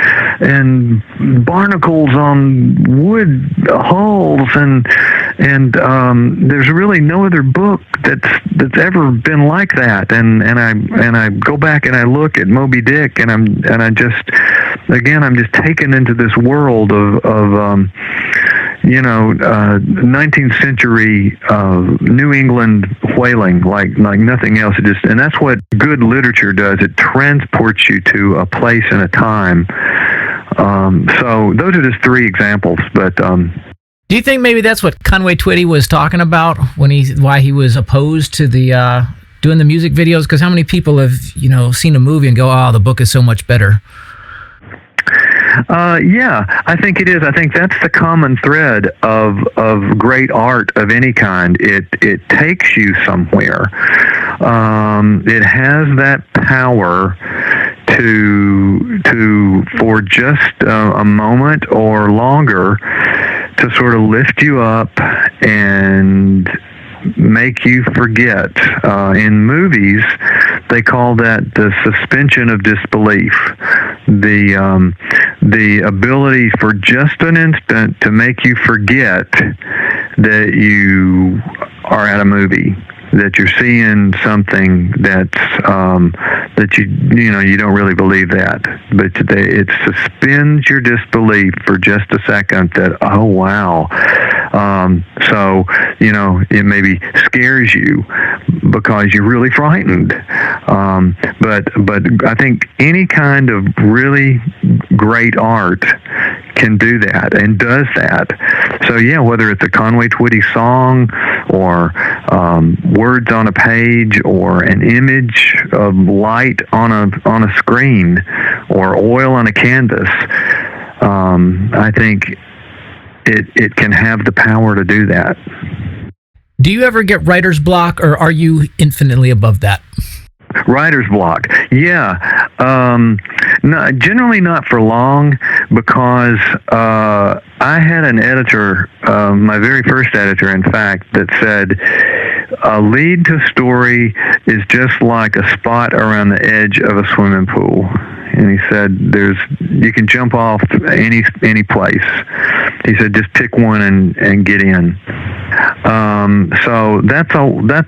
barnacles on wood hulls, and there's really no other book that's ever been like that. And I go back and I look at Moby-Dick, and I'm just taken into this world of 19th century New England whaling like nothing else. And that's what good literature does. It transports you to a place and a time. So those are just three examples, but. Do you think maybe that's what Conway Twitty was talking about why he was opposed to the doing the music videos? Because how many people have seen a movie and go, "Oh, the book is so much better"? Yeah, I think it is. I think that's the common thread of great art of any kind. It takes you somewhere. It has that power to for just a moment or longer to sort of lift you up and make you forget. In movies, they call that the suspension of disbelief. The ability for just an instant to make you forget that you are at a movie, that you're seeing something that you don't really believe that, but it suspends your disbelief for just a second. That, oh wow. So it maybe scares you because you're really frightened. But I think any kind of really great art can do that and does that. So yeah, whether it's a Conway Twitty song or words on a page or an image of light on a screen or oil on a canvas, I think it can have the power to do that. Do you ever get writer's block, or are you infinitely above that? Writer's block, yeah. Generally not for long, because I had an editor, my very first editor, in fact, that said, a lead to story is just like a spot around the edge of a swimming pool. And he said, you can jump off any place. He said, just pick one and get in. So that's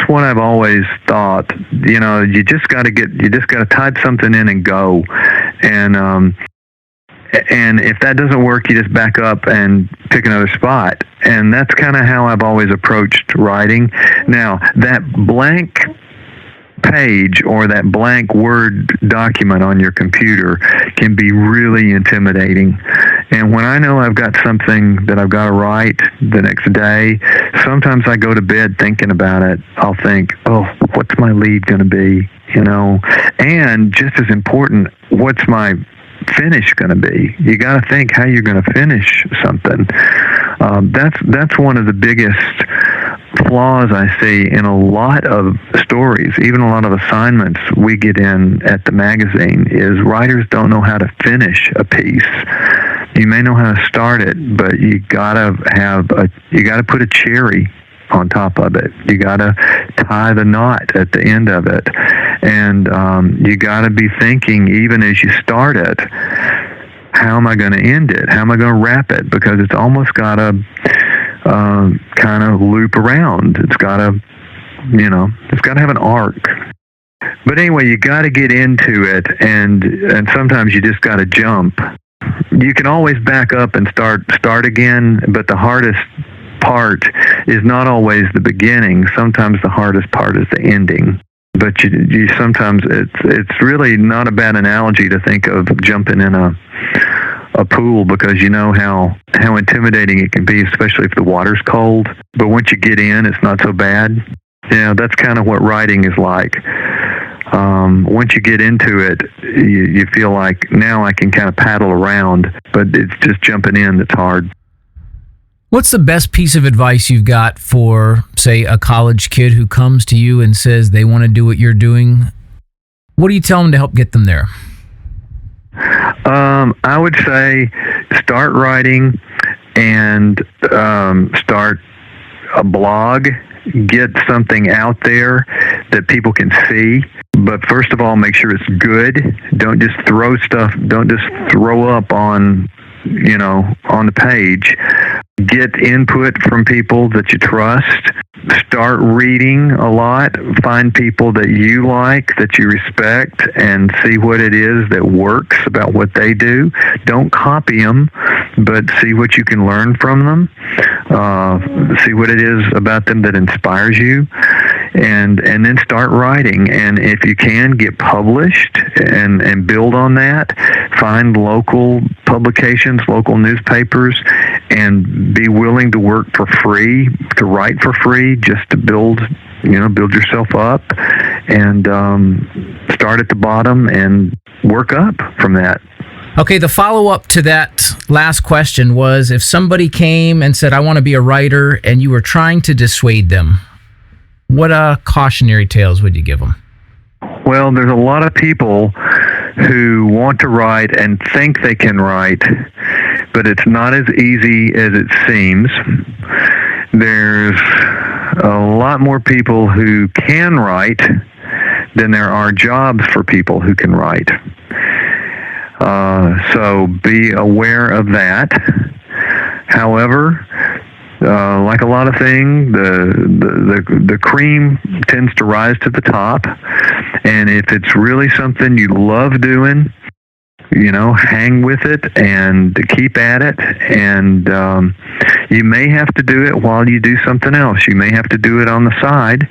what I've always thought. You just got to type something in and go. And if that doesn't work, you just back up and pick another spot. And that's kind of how I've always approached writing. Now, that blank page or that blank Word document on your computer can be really intimidating. And when I know I've got something that I've got to write the next day, sometimes I go to bed thinking about it. I'll think, oh, what's my lead going to be? And just as important, what's my finish going to be? You got to think how you're going to finish something. That's one of the biggest flaws I see in a lot of stories, even a lot of assignments we get in at the magazine, is writers don't know how to finish a piece. You may know how to start it, but you gotta put a cherry on top of it. You gotta tie the knot at the end of it, and you gotta be thinking, even as you start it, how am I going to end it? How am I going to wrap it? Because it's almost got to kind of loop around. It's got to have an arc. But anyway, you got to get into it, and sometimes you just got to jump. You can always back up and start again, but the hardest part is not always the beginning. Sometimes the hardest part is the ending. But you sometimes it's really not a bad analogy to think of jumping in a pool, because you know how intimidating it can be, especially if the water's cold. But once you get in, it's not so bad. That's kind of what writing is like. Once you get into it, you feel like now I can kind of paddle around, but it's just jumping in that's hard. What's the best piece of advice you've got for, say, a college kid who comes to you and says they want to do what you're doing? What do you tell them to help get them there? I would say start writing and start a blog. Get something out there that people can see. But first of all, make sure it's good. Don't just throw up on the page. Get input from people that you trust. Start reading a lot. Find people that you like, that you respect, and see what it is that works about what they do. Don't copy them, but see what you can learn from them. See what it is about them that inspires you. And then start writing. And if you can, get published and build on that. Find local publications, local newspapers, and be willing to work for free, to write for free, just to build yourself up, and start at the bottom and work up from that. Okay, the follow-up to that last question was, if somebody came and said, I want to be a writer, and you were trying to dissuade them, what cautionary tales would you give them? Well, there's a lot of people who want to write and think they can write, but it's not as easy as it seems. There's a lot more people who can write than there are jobs for people who can write. So be aware of that. However, like a lot of things, the cream tends to rise to the top, and if it's really something you love doing, hang with it and keep at it. And you may have to do it while you do something else. You may have to do it on the side,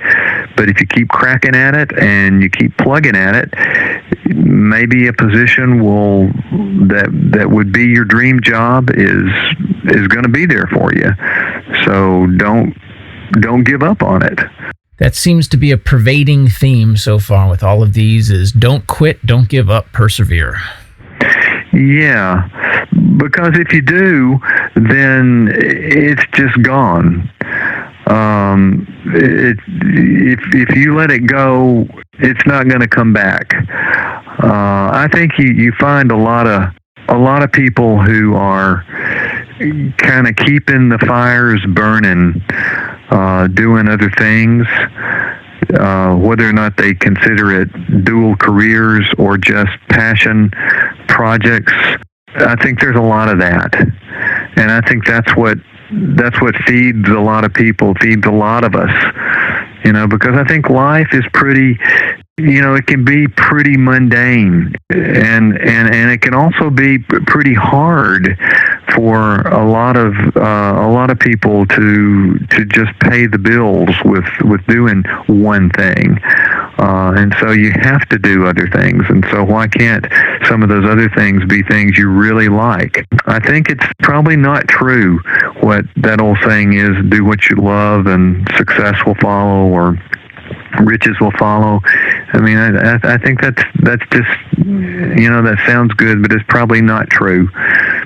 but if you keep cracking at it and you keep plugging at it, maybe a position that would be your dream job is going to be there for you. So don't give up on it. That seems to be a pervading theme so far with all of these, is don't quit, don't give up, persevere. Yeah, because if you do, then it's just gone. If you let it go, it's not going to come back. I think you find a lot of people who are kind of keeping the fires burning, doing other things, whether or not they consider it dual careers or just passion projects. I think there's a lot of that, and I think that's what feeds a lot of people, feeds a lot of us, because I think life is pretty, it can be pretty mundane, and it can also be pretty hard for a lot of people to just pay the bills with doing one thing, and so you have to do other things. And so why can't some of those other things be things you really like? I think it's probably not true what that old saying is: do what you love and success will follow, or riches will follow. I mean, I think that's just, that sounds good, but it's probably not true,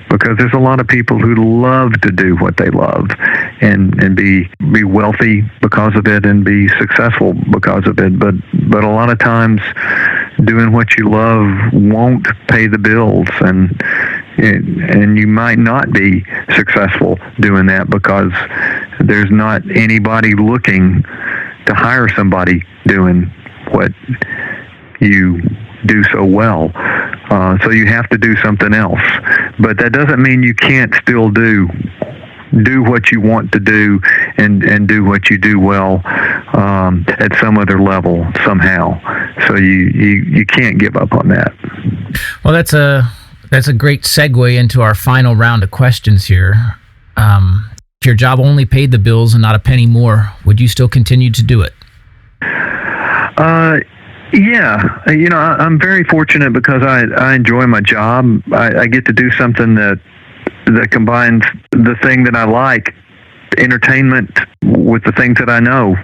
because there's a lot of people who love to do what they love and be wealthy because of it and be successful because of it. But a lot of times doing what you love won't pay the bills, and you might not be successful doing that because there's not anybody looking to hire somebody doing what you do so well. So you have to do something else. But that doesn't mean you can't still do do what you want to do and do what you do well at some other level somehow. So you can't give up on that. Well, that's a great segue into our final round of questions here. If your job only paid the bills and not a penny more, would you still continue to do it? Yeah, I'm very fortunate because I enjoy my job. I get to do something that combines the thing that I like, entertainment, with the things that I know,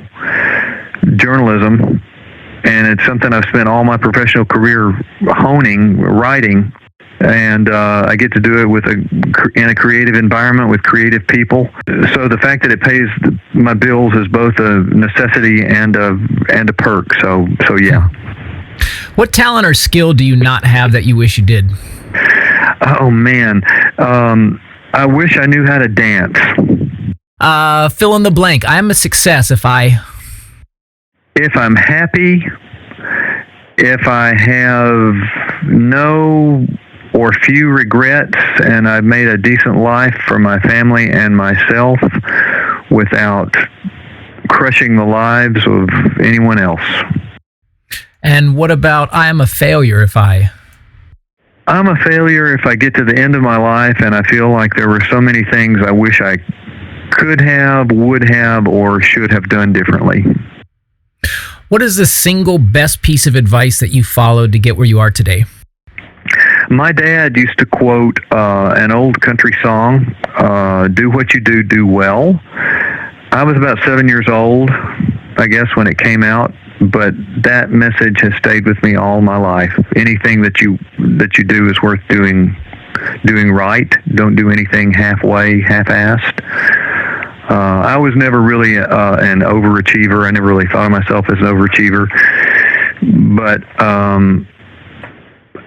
journalism, and it's something I've spent all my professional career honing, writing, and I get to do it in a creative environment with creative people. So the fact that it pays my bills is both a necessity and a perk. So yeah. What talent or skill do you not have that you wish you did? Oh man, I wish I knew how to dance. Fill in the blank. I'm a success if I'm happy, if I have no or few regrets, and I've made a decent life for my family and myself without crushing the lives of anyone else. And what about I'm a failure if I'm a failure if I get to the end of my life and I feel like there were so many things I wish I could have, would have, or should have done differently. What is the single best piece of advice that you followed to get where you are today? My dad used to quote an old country song, do what you do well. I was about 7 years old, I guess, when it came out, but that message has stayed with me all my life. Anything that you do is worth doing right. Don't do anything halfway, half-assed. I was never really an overachiever. I never really thought of myself as an overachiever, but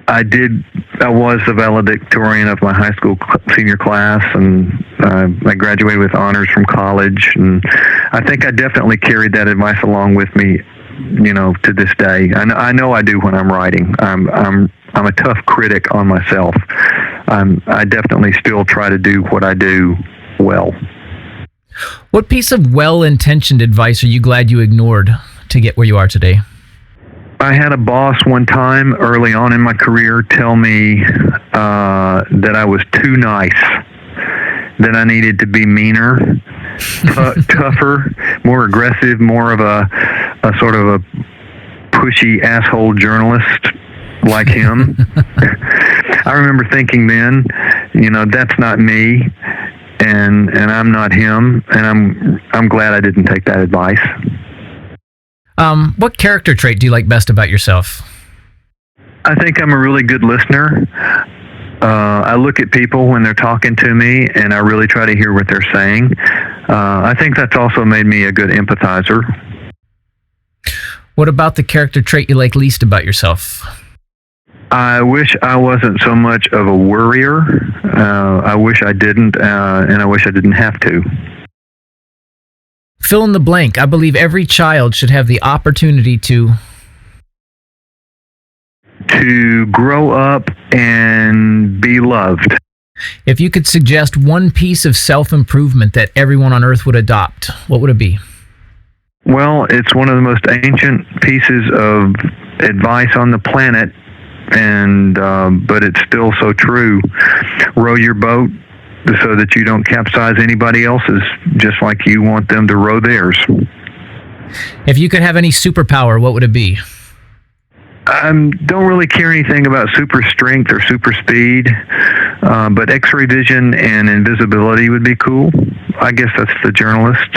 I was the valedictorian of my high school senior class, and I graduated with honors from college, and I think I definitely carried that advice along with me, to this day. I know I do when I'm writing. I'm a tough critic on myself. I definitely still try to do what I do well. What piece of well-intentioned advice are you glad you ignored to get where you are today? I had a boss one time early on in my career tell me that I was too nice, that I needed to be meaner, tougher, more aggressive, more of a sort of a pushy asshole journalist like him. I remember thinking then, that's not me, and I'm not him, and I'm glad I didn't take that advice. What character trait do you like best about yourself? I think I'm a really good listener. I look at people when they're talking to me, and I really try to hear what they're saying. I think that's also made me a good empathizer. What about the character trait you like least about yourself? I wish I wasn't so much of a worrier. I wish I didn't, and I wish I didn't have to. Fill in the blank. I believe every child should have the opportunity to grow up and be loved. If you could suggest one piece of self-improvement that everyone on Earth would adopt, what would it be? Well, it's one of the most ancient pieces of advice on the planet, and but it's still so true. Row your boat so that you don't capsize anybody else's, just like you want them to row theirs. If you could have any superpower, what would it be? I don't really care anything about super strength or super speed, but X-ray vision and invisibility would be cool. I guess that's the journalist,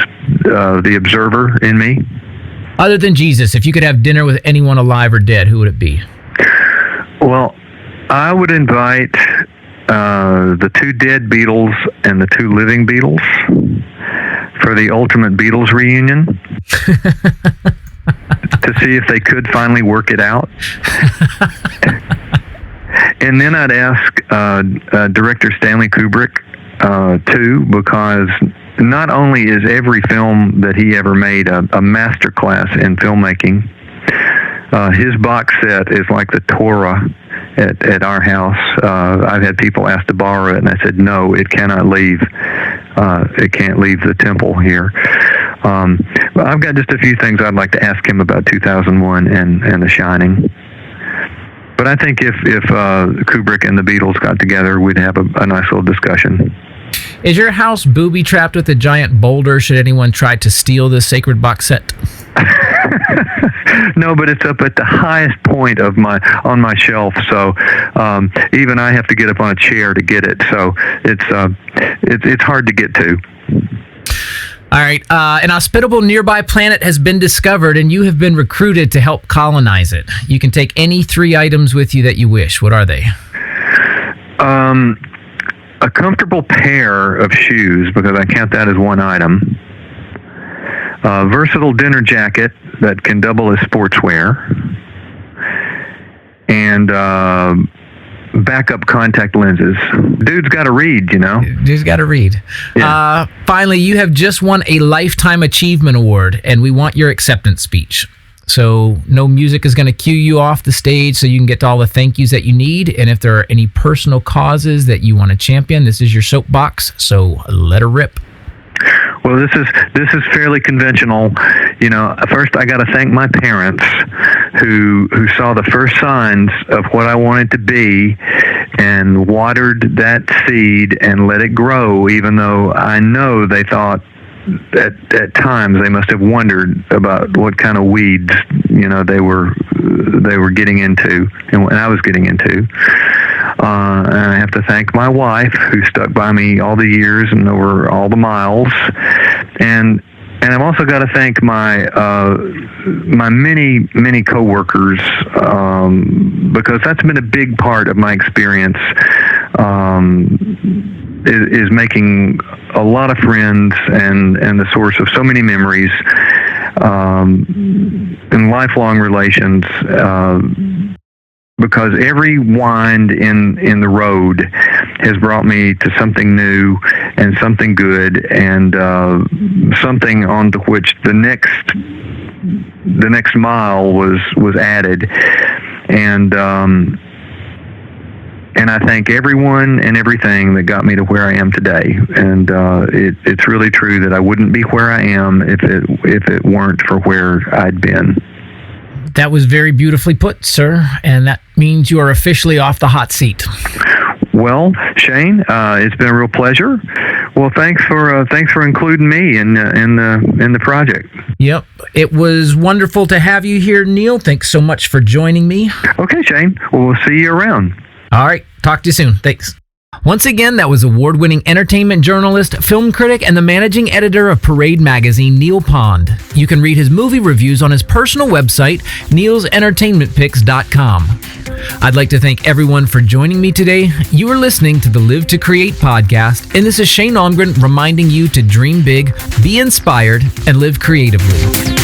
the observer in me. Other than Jesus, if you could have dinner with anyone alive or dead, who would it be? Well, I would invite the two dead Beatles and the two living Beatles for the ultimate Beatles reunion to see if they could finally work it out. And then I'd ask director Stanley Kubrick too, because not only is every film that he ever made a master class in filmmaking, his box set is like the Torah at our house. I've had people ask to borrow it, and I said, no, it cannot leave. it can't leave the temple here. But I've got just a few things I'd like to ask him about 2001 and The Shining. But I think if Kubrick and the Beatles got together, we'd have a nice little discussion. Is your house booby-trapped with a giant boulder should anyone try to steal this sacred box set? No, but it's up at the highest point of on my shelf, so even I have to get up on a chair to get it. So it's hard to get to. All right, an hospitable nearby planet has been discovered, and you have been recruited to help colonize it. You can take any 3 items with you that you wish. What are they? A comfortable pair of shoes, because I count that as one item. A versatile dinner jacket that can double as sportswear. And backup contact lenses. Dude's got to read, you know. Dude's got to read. Yeah. Finally, you have just won a Lifetime Achievement Award, and we want your acceptance speech. So no music is going to cue you off the stage so you can get to all the thank yous that you need. And if there are any personal causes that you want to champion, this is your soapbox, so let her rip. Well, this is fairly conventional. You know, first I got to thank my parents who saw the first signs of what I wanted to be and watered that seed and let it grow, even though I know they thought at times they must have wondered about what kind of weeds, you know, they were getting into and I was getting into. And I have to thank my wife, who stuck by me all the years and over all the miles. And I've also got to thank my many coworkers, because that's been a big part of my experience. Is making a lot of friends and the source of so many memories and lifelong relations. Because every wind in the road has brought me to something new and something good and something onto which the next mile was added. And I thank everyone and everything that got me to where I am today. And it's really true that I wouldn't be where I am if it weren't for where I'd been. That was very beautifully put, sir, and that means you are officially off the hot seat. Well, Shane, it's been a real pleasure. Well, thanks for including me in the project. Yep, it was wonderful to have you here, Neil. Thanks so much for joining me. Okay, Shane. Well, we'll see you around. All right, talk to you soon. Thanks. Once again, that was award-winning entertainment journalist, film critic, and the managing editor of Parade magazine, Neil Pond. You can read his movie reviews on his personal website, neilsentertainmentpics.com. I'd like to thank everyone for joining me today. You are listening to the Live to Create podcast, and this is Shane Almgren reminding you to dream big, be inspired, and live creatively.